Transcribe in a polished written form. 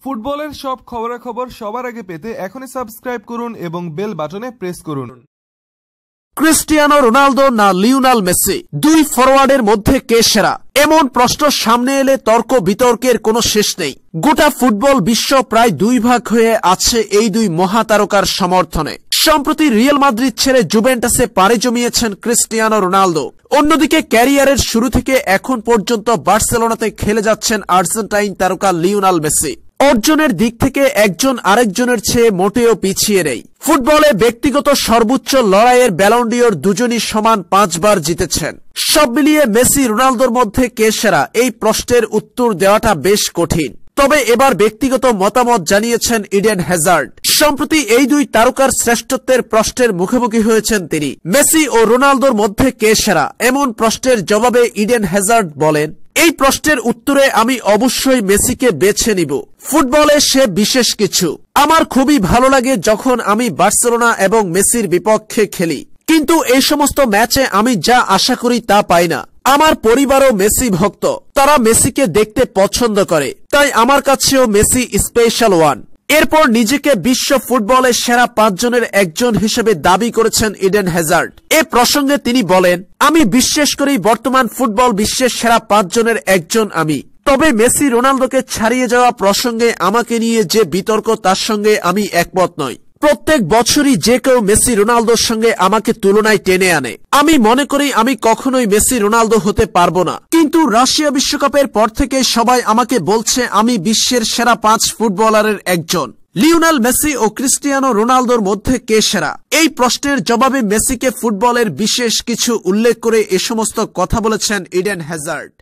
ফুটবলের সব খবরাখবর সবার আগে পেতে এখনই সাবস্ক্রাইব করুন এবং বেল বাটনে প্রেস করুন। ক্রিস্টিয়ানো রোনালদো না লিওনেল মেসি, দুই ফরওয়ার্ডের মধ্যে কে সেরা? এমন প্রশ্ন সামনে এলে তর্ক বিতর্কের কোনো শেষ নেই। গোটা ফুটবল বিশ্ব প্রায় দুই ভাগ হয়ে আছে এই দুই মহাতারকার সমর্থনে। সম্প্রতি রিয়াল মাদ্রিদ ছেড়ে জুভেন্টাসে পাড়ি জমিয়েছেন ক্রিস্টিয়ানো রোনালদো। অন্যদিকে ক্যারিয়ারের শুরু থেকে এখন পর্যন্ত বার্সেলোনাতে খেলে যাচ্ছেন আর্জেন্টাইন তারকা লিওনেল মেসি। অর্জনের দিক থেকে একজন আরেকজনের চেয়ে মোটেও পিছিয়ে নেই। ফুটবলে ব্যক্তিগত সর্বোচ্চ লড়াইয়ের ব্যালন ডিওর দুজনই সমান 5 বার জিতেছেন। সব মিলিয়ে মেসি রোনালদোর মধ্যে কে সেরা, এই প্রশ্নের উত্তর দেওয়াটা বেশ কঠিন। তবে এবার ব্যক্তিগত মতামত জানিয়েছেন ইডেন হ্যাজার্ড। সম্প্রতি এই দুই তারকার শ্রেষ্ঠত্বের প্রশ্নের মুখোমুখি হয়েছেন তিনি। মেসি ও রোনালদোর মধ্যে কে সেরা এমন প্রশ্নের জবাবে ইডেন হ্যাজার্ড বলেন, এই প্রশ্নের উত্তরে আমি অবশ্যই মেসিকে বেছে নিব। ফুটবলে সে বিশেষ কিছু। আমার খুবই ভালো লাগে যখন আমি বার্সেলোনা এবং মেসির বিপক্ষে খেলি, কিন্তু এই সমস্ত ম্যাচে আমি যা আশা করি তা পাই না। আমার পরিবারও মেসি ভক্ত, তারা মেসিকে দেখতে পছন্দ করে, তাই আমার কাছেও মেসি স্পেশাল ওয়ান। এরপর নিজেকে বিশ্ব ফুটবলের সেরা 5 জনের একজন হিসেবে দাবি করেছেন ইডেন হ্যাজার্ড। এ প্রসঙ্গে তিনি বলেন, আমি বিশ্বাস করি বর্তমান ফুটবল বিশ্বের সেরা 5 জনের একজন আমি। তবে মেসি রোনালদোকে ছাড়িয়ে যাওয়া প্রসঙ্গে আমাকে নিয়ে যে বিতর্ক তার সঙ্গে আমি একমত নই। প্রত্যেক বছরই যে কেউ মেসি রোনালদোর সঙ্গে আমাকে তুলনায় টেনে আনে। আমি মনে করি আমি কখনোই মেসি রোনালদো হতে পারবো না, কিন্তু রাশিয়া বিশ্বকাপের পর থেকে সবাই আমাকে বলছে আমি বিশ্বের সেরা 5 ফুটবলারের একজন। লিওনেল মেসি ও ক্রিস্টিয়ানো রোনালদোর মধ্যে কে সেরা? এই প্রশ্নের জবাবে মেসিকে ফুটবলের বিশেষ কিছু উল্লেখ করে এ সমস্ত কথা বলেছেন ইডেন হ্যাজার্ড।